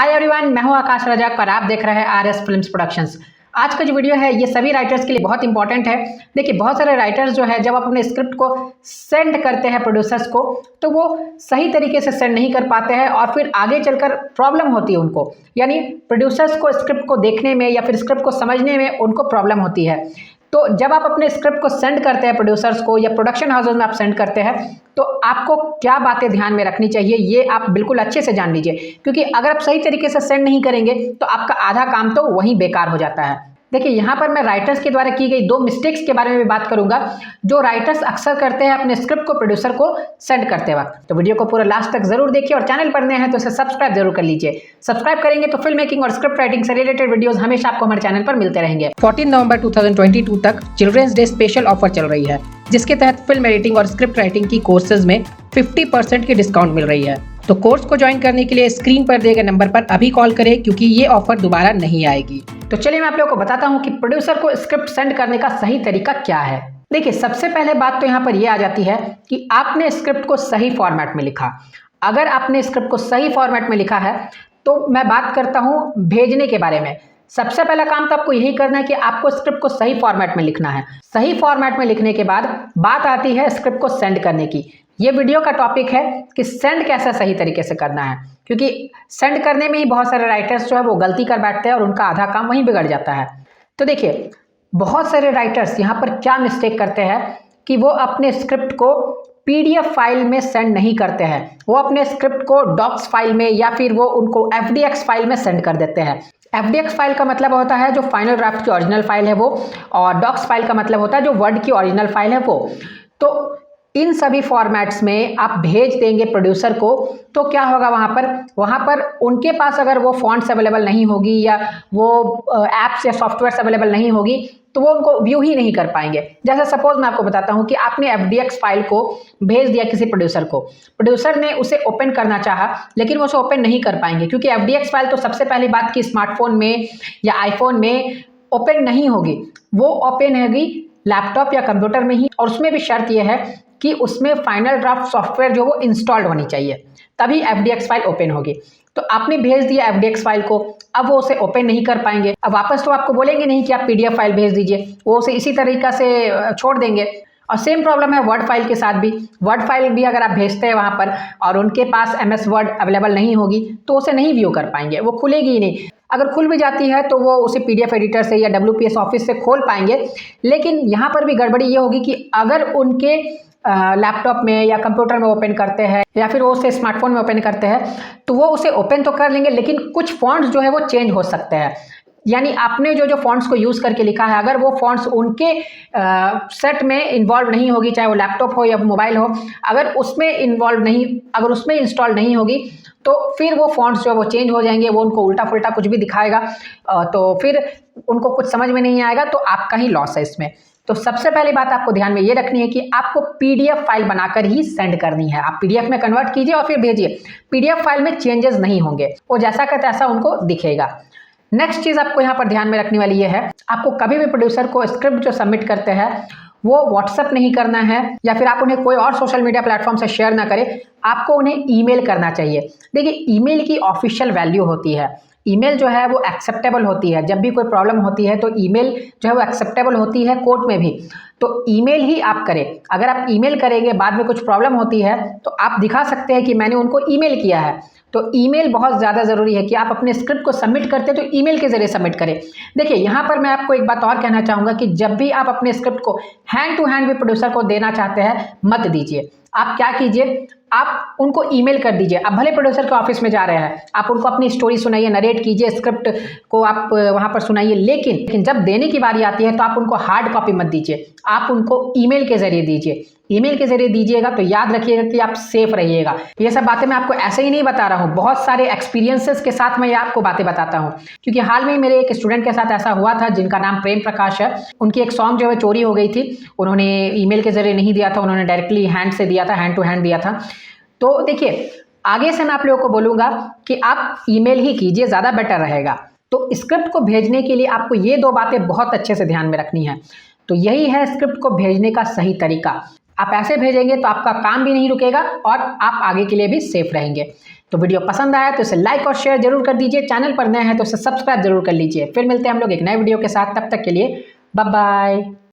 Hi everyone, मैं हूं आकाश रजक और आप देख रहे हैं आरएस फिल्म्स प्रोडक्शंस। आज का जो वीडियो है ये सभी राइटर्स के लिए बहुत इंपॉर्टेंट है। देखिए, बहुत सारे राइटर्स जो है जब अपने स्क्रिप्ट को सेंड करते हैं प्रोड्यूसर्स को तो वो सही तरीके से सेंड नहीं कर पाते हैं और फिर आगे चलकर प्रॉब्लम होती है उनको, यानी प्रोड्यूसर्स को स्क्रिप्ट को देखने में या फिर स्क्रिप्ट को समझने में उनको प्रॉब्लम होती है। तो जब आप अपने स्क्रिप्ट को सेंड करते हैं प्रोड्यूसर्स को या प्रोडक्शन हाउसेस में आप सेंड करते हैं तो आपको क्या बातें ध्यान में रखनी चाहिए ये आप बिल्कुल अच्छे से जान लीजिए, क्योंकि अगर आप सही तरीके से सेंड नहीं करेंगे तो आपका आधा काम तो वहीं बेकार हो जाता है। देखिए, यहाँ पर मैं राइटर्स के द्वारा की गई 2 मिस्टेक्स के बारे में भी बात करूंगा जो राइटर्स अक्सर करते हैं अपने स्क्रिप्ट को प्रोड्यूसर को सेंड करते वक्त। तो वीडियो को पूरा लास्ट तक जरूर देखिए और चैनल पर नए हैं तो इसे सब्सक्राइब जरूर कर लीजिए। सब्सक्राइब करेंगे तो फिल्म मेकिंग और स्क्रिप्ट राइटिंग से रिलेटेड वीडियोस हमेशा आपको हमारे चैनल पर मिलते रहेंगे। 14 नवंबर 2022 तक चिल्ड्रंस डे स्पेशल ऑफर चल रही है, जिसके तहत फिल्म एडिटिंग और स्क्रिप्ट राइटिंग की कोर्सेज में 50% की डिस्काउंट मिल रही है। तो कोर्स को ज्वाइन करने के लिए स्क्रीन पर दिए गए नंबर पर अभी कॉल करें, क्योंकि ये ऑफर दोबारा नहीं आएगी। तो चलिए मैं आप लोगों को बताता हूँ कि प्रोड्यूसर को स्क्रिप्ट सेंड करने का सही तरीका क्या है। देखिए, सबसे पहले बात तो यहाँ पर यह आ जाती है कि आपने स्क्रिप्ट को सही फॉर्मेट में लिखा। अगर आपने स्क्रिप्ट को सही फॉर्मेट में लिखा है तो मैं बात करता हूँ भेजने के बारे में। सबसे पहला काम तो आपको यही करना है कि आपको स्क्रिप्ट को सही फॉर्मेट में लिखना है। सही फॉर्मेट में लिखने के बाद बात आती है स्क्रिप्ट को सेंड करने की। ये वीडियो का टॉपिक है कि सेंड कैसे सही तरीके से करना है, क्योंकि सेंड करने में ही बहुत सारे राइटर्स जो है वो गलती कर बैठते हैं और उनका आधा काम वहीं बिगड़ जाता है। तो देखिए, बहुत सारे राइटर्स यहाँ पर क्या मिस्टेक करते हैं कि वो अपने स्क्रिप्ट को PDF फाइल में सेंड नहीं करते हैं। वो अपने स्क्रिप्ट को डॉक्स फाइल में या फिर वो उनको FDX फाइल में सेंड कर देते हैं। FDX फाइल का मतलब होता है जो फाइनल ड्राफ्ट की ओरिजिनल फाइल है वो, और डॉक्स फाइल का मतलब होता है जो वर्ड की ओरिजिनल फाइल है वो। तो इन सभी फॉर्मेट्स में आप भेज देंगे प्रोड्यूसर को तो क्या होगा, वहाँ पर उनके पास अगर वो फॉन्ट्स अवेलेबल नहीं होगी या वो एप्स या सॉफ्टवेयर अवेलेबल नहीं होगी तो वो उनको व्यू ही नहीं कर पाएंगे। जैसे सपोज मैं आपको बताता हूँ कि आपने FDX फाइल को भेज दिया किसी प्रोड्यूसर को, प्रोड्यूसर ने उसे ओपन करना चाहा लेकिन वो उसे ओपन नहीं कर पाएंगे, क्योंकि FDX फाइल तो सबसे पहली बात कि स्मार्टफोन में या आईफोन में ओपन नहीं होगी, वो ओपन होगी लैपटॉप या कंप्यूटर में ही। और उसमें भी शर्त यह है कि उसमें फाइनल ड्राफ्ट सॉफ्टवेयर जो वो इंस्टॉल्ड होनी चाहिए, तभी FDX फाइल ओपन होगी। तो आपने भेज दिया FDX फाइल को, अब वो उसे ओपन नहीं कर पाएंगे। अब वापस तो आपको बोलेंगे नहीं कि आप PDF फाइल भेज दीजिए, वो उसे इसी तरीका से छोड़ देंगे। और सेम प्रॉब्लम है वर्ड फाइल के साथ भी। वर्ड फाइल भी अगर आप भेजते हैं वहाँ पर और उनके पास MS वर्ड अवेलेबल नहीं होगी तो उसे नहीं व्यू कर पाएंगे, वो खुलेगी ही नहीं। अगर खुल भी जाती है तो वो उसे PDF एडिटर से या WPS ऑफिस से खोल पाएंगे। लेकिन यहाँ पर भी गड़बड़ी ये होगी कि अगर उनके लैपटॉप में या कंप्यूटर में ओपन करते हैं या फिर वो उसे स्मार्टफोन में ओपन करते हैं तो वो उसे ओपन तो कर लेंगे, लेकिन कुछ फॉन्ट्स जो है वो चेंज हो सकते हैं। यानी आपने जो फॉन्ट्स को यूज़ करके लिखा है, अगर वो फॉन्ट्स उनके सेट में इन्वॉल्व नहीं होगी, चाहे वो लैपटॉप हो या मोबाइल हो, अगर उसमें अगर उसमें इंस्टॉल नहीं होगी तो फिर वो फॉन्ट्स जो है वो चेंज हो जाएंगे, वो उनको उल्टा पुल्टा कुछ भी दिखाएगा तो फिर उनको कुछ समझ में नहीं आएगा, तो आपका ही लॉस है इसमें। तो सबसे पहली बात आपको ध्यान में ये रखनी है कि आपको PDF फाइल बनाकर ही सेंड करनी है। आप PDF में कन्वर्ट कीजिए और फिर भेजिए। PDF फाइल में चेंजेस नहीं होंगे, वो जैसा का तैसा उनको दिखेगा। नेक्स्ट चीज़ आपको यहाँ पर ध्यान में रखने वाली ये है, आपको कभी भी प्रोड्यूसर को स्क्रिप्ट जो सबमिट करते हैं वो WhatsApp नहीं करना है या फिर आप उन्हें कोई और सोशल मीडिया प्लेटफॉर्म से शेयर ना करें, आपको उन्हें ईमेल करना चाहिए। देखिए, ईमेल की ऑफिशियल वैल्यू होती है। ईमेल जो है वो एक्सेप्टेबल होती है। जब भी कोई प्रॉब्लम होती है तो ईमेल जो है वो एक्सेप्टेबल होती है कोर्ट में भी, तो ईमेल ही आप करें। अगर आप ईमेल करेंगे, बाद में कुछ प्रॉब्लम होती है तो आप दिखा सकते हैं कि मैंने उनको ईमेल किया है। तो ईमेल बहुत ज़्यादा ज़रूरी है कि आप अपने स्क्रिप्ट को सबमिट करते हैं तो ईमेल के ज़रिए सबमिट करें। देखिए, यहाँ पर मैं आपको एक बात और कहना चाहूँगा कि जब भी आप अपने स्क्रिप्ट को हैंड टू हैंड भी प्रोड्यूसर को देना चाहते हैं, मत दीजिए। आप क्या कीजिए, आप उनको ईमेल कर दीजिए। आप भले प्रोड्यूसर के ऑफिस में जा रहे हैं, आप उनको अपनी स्टोरी सुनाइए, नरेट कीजिए, स्क्रिप्ट को आप वहाँ पर सुनाइए, लेकिन जब देने की बारी आती है तो आप उनको हार्ड कॉपी मत दीजिए, आप उनको ईमेल के ज़रिए दीजिए। ईमेल के ज़रिए दीजिएगा तो याद रखिएगा कि आप सेफ रहिएगा। ये सब बातें मैं आपको ऐसे ही नहीं बता रहा हूँ, बहुत सारे एक्सपीरियंसेस के साथ मैं ये आपको बातें बताता हूँ, क्योंकि हाल में मेरे एक स्टूडेंट के साथ ऐसा हुआ था जिनका नाम प्रेम प्रकाश है। उनकी एक सॉन्ग जो है चोरी हो गई थी। उन्होंने ईमेल के ज़रिए नहीं दिया था, उन्होंने डायरेक्टली हैंड से दिया था, हैंड टू हैंड दिया था। तो देखिए, आगे से मैं आप लोगों को बोलूँगा कि आप ईमेल ही कीजिए, ज़्यादा बेटर रहेगा। तो स्क्रिप्ट को भेजने के लिए आपको ये 2 बातें बहुत अच्छे से ध्यान में रखनी है। तो यही है स्क्रिप्ट को भेजने का सही तरीका। आप ऐसे भेजेंगे तो आपका काम भी नहीं रुकेगा और आप आगे के लिए भी सेफ रहेंगे। तो वीडियो पसंद आया तो इसे लाइक और शेयर जरूर कर दीजिए, चैनल पर नए हैं तो इसे सब्सक्राइब जरूर कर लीजिए। फिर मिलते हैं हम लोग एक नए वीडियो के साथ, तब तक के लिए बाय बाय।